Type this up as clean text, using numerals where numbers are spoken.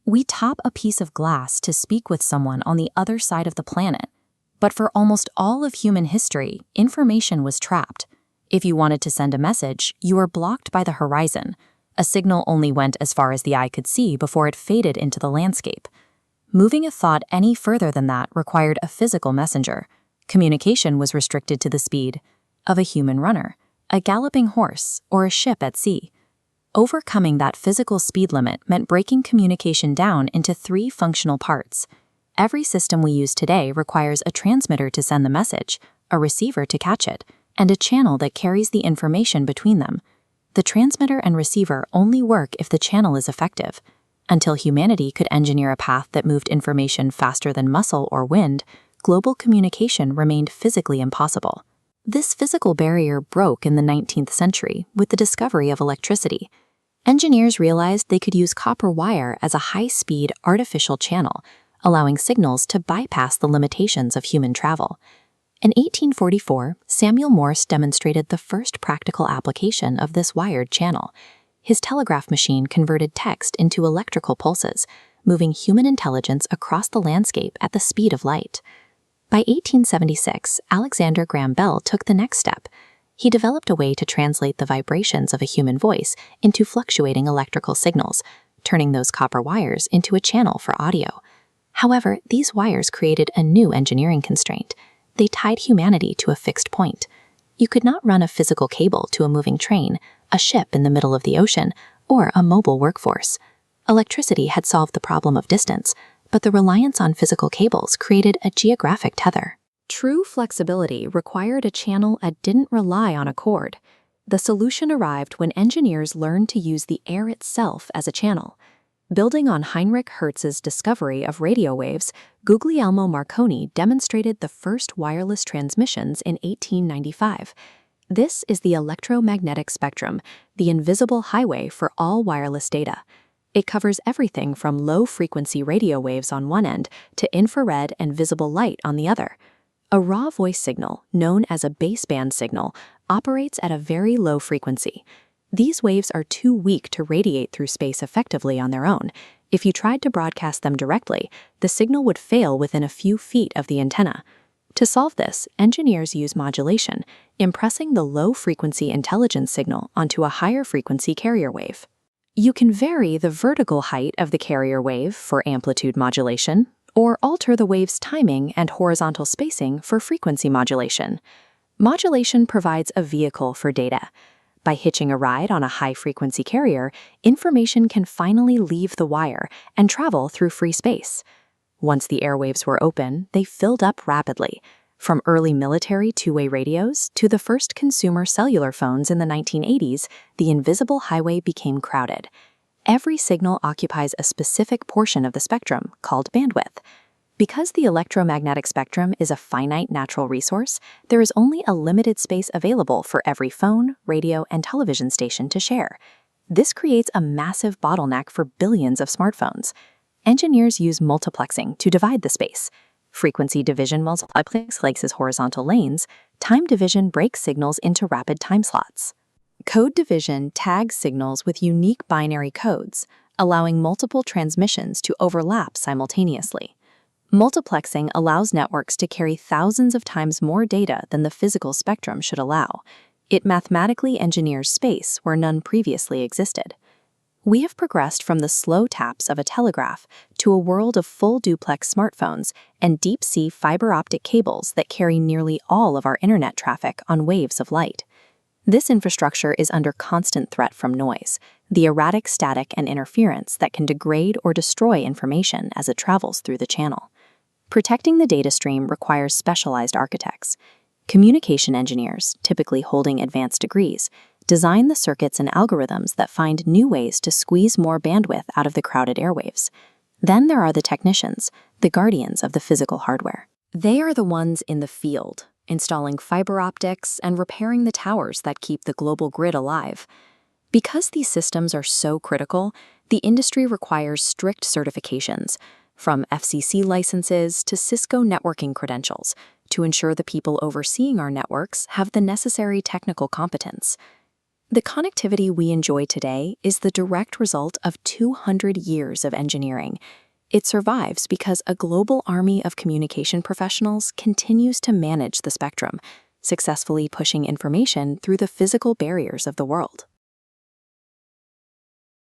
We tap a piece of glass to speak with someone on the other side of the planet. But for almost all of human history, information was trapped. If you wanted to send a message, you were blocked by the horizon. A signal only went as far as the eye could see before it faded into the landscape. Moving a thought any further than that required a physical messenger. Communication was restricted to the speed of a human runner, a galloping horse, or a ship at sea. Overcoming that physical speed limit meant breaking communication down into 3 functional parts. Every system we use today requires a transmitter to send the message, a receiver to catch it, and a channel that carries the information between them. The transmitter and receiver only work if the channel is effective. Until humanity could engineer a path that moved information faster than muscle or wind, global communication remained physically impossible. This physical barrier broke in the 19th century with the discovery of electricity. Engineers realized they could use copper wire as a high-speed artificial channel, allowing signals to bypass the limitations of human travel. In 1844, Samuel Morse demonstrated the first practical application of this wired channel. His telegraph machine converted text into electrical pulses, moving human intelligence across the landscape at the speed of light. By 1876, Alexander Graham Bell took the next step. He developed a way to translate the vibrations of a human voice into fluctuating electrical signals, turning those copper wires into a channel for audio. However, these wires created a new engineering constraint. They tied humanity to a fixed point. You could not run a physical cable to a moving train, a ship in the middle of the ocean, or a mobile workforce. Electricity had solved the problem of distance, but the reliance on physical cables created a geographic tether. True flexibility required a channel that didn't rely on a cord. The solution arrived when engineers learned to use the air itself as a channel. Building on Heinrich Hertz's discovery of radio waves, Guglielmo Marconi demonstrated the first wireless transmissions in 1895. This is the electromagnetic spectrum, the invisible highway for all wireless data. It covers everything from low-frequency radio waves on one end to infrared and visible light on the other. A raw voice signal, known as a baseband signal, operates at a very low frequency. These waves are too weak to radiate through space effectively on their own. If you tried to broadcast them directly, the signal would fail within a few feet of the antenna. To solve this, engineers use modulation, impressing the low-frequency intelligence signal onto a higher-frequency carrier wave. You can vary the vertical height of the carrier wave for amplitude modulation, or alter the wave's timing and horizontal spacing for frequency modulation. Modulation provides a vehicle for data. By hitching a ride on a high-frequency carrier, information can finally leave the wire and travel through free space. Once the airwaves were open, they filled up rapidly. From early military two-way radios to the first consumer cellular phones in the 1980s, the invisible highway became crowded. Every signal occupies a specific portion of the spectrum, called bandwidth. Because the electromagnetic spectrum is a finite natural resource, there is only a limited space available for every phone, radio, and television station to share. This creates a massive bottleneck for billions of smartphones. Engineers use multiplexing to divide the space. Frequency division multiplexes horizontal lanes. Time division breaks signals into rapid time slots. Code division tags signals with unique binary codes, allowing multiple transmissions to overlap simultaneously. Multiplexing allows networks to carry thousands of times more data than the physical spectrum should allow. It mathematically engineers space where none previously existed. We have progressed from the slow taps of a telegraph to a world of full duplex smartphones and deep-sea fiber optic cables that carry nearly all of our internet traffic on waves of light. This infrastructure is under constant threat from noise, the erratic static and interference that can degrade or destroy information as it travels through the channel. Protecting the data stream requires specialized architects. Communication engineers, typically holding advanced degrees, design the circuits and algorithms that find new ways to squeeze more bandwidth out of the crowded airwaves. Then there are the technicians, the guardians of the physical hardware. They are the ones in the field, installing fiber optics and repairing the towers that keep the global grid alive. Because these systems are so critical, the industry requires strict certifications, from FCC licenses to Cisco networking credentials, to ensure the people overseeing our networks have the necessary technical competence. The connectivity we enjoy today is the direct result of 200 years of engineering. It survives because a global army of communication professionals continues to manage the spectrum, successfully pushing information through the physical barriers of the world.